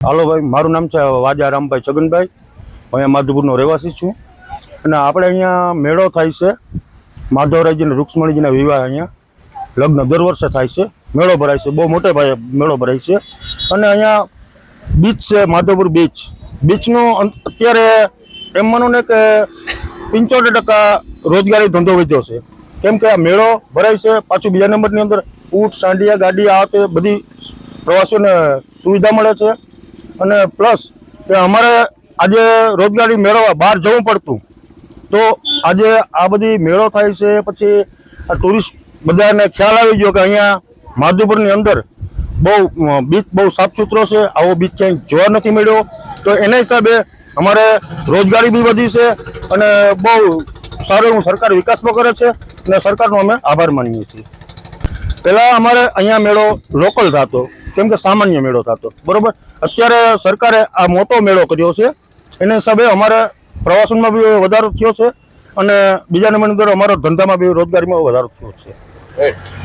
હાલો ભાઈ, મારું નામ છે વાજા રામભાઈ છગનભાઈ. અહીંયા માધુપુરનો રહેવાસી છું. અને આપણે અહીંયા મેળો થાય છે, માધવરાયજી અને રૂક્ષ્મણીજીના વિવાહ. અહીંયા લગ્ન દર વર્ષે થાય છે, મેળો ભરાય છે, બહુ મોટે પાયે મેળો ભરાય છે. અને અહીંયા બીચ છે, માધવપુર બીચ. બીચનું અત્યારે એમ માનો ને કે 75% રોજગારી ધંધો વધ્યો છે. કેમ કે આ મેળો ભરાય છે. પાછું બીજા નંબરની અંદર ઊંટ, સાંડિયા, ગાડી આ તે બધી પ્રવાસીઓને સુવિધા મળે છે. અને પ્લસ કે અમારે આજે રોજગારી મેળવવા બહાર જવું પડતું, તો આજે આ બધી મેળો થાય છે. પછી આ ટુરિસ્ટ બધાને ખ્યાલ આવી ગયો કે અહીંયા માધુપુરની અંદર બીચ બહુ સાફ સુથરો છે. આવો બીચ ક્યાંય જોવા નથી મળ્યો. તો એના હિસાબે અમારે રોજગારી બી વધી છે અને બહુ સારું સરકાર વિકાસ પણ કરે છે. અને સરકારનો અમે આભાર માનીએ છીએ. પહેલાં અમારે અહીંયા મેળો લોકલ થતો, કેમ કે સામાન્ય મેળો થતો, બરાબર. અત્યારે સરકારે આ મોટો મેળો કર્યો છે, એના હિસાબે અમારે પ્રવાસનમાં બી વધારો થયો છે અને બીજા નંબરની અંદર અમારા ધંધામાં બી રોજગારીમાં વધારો થયો છે.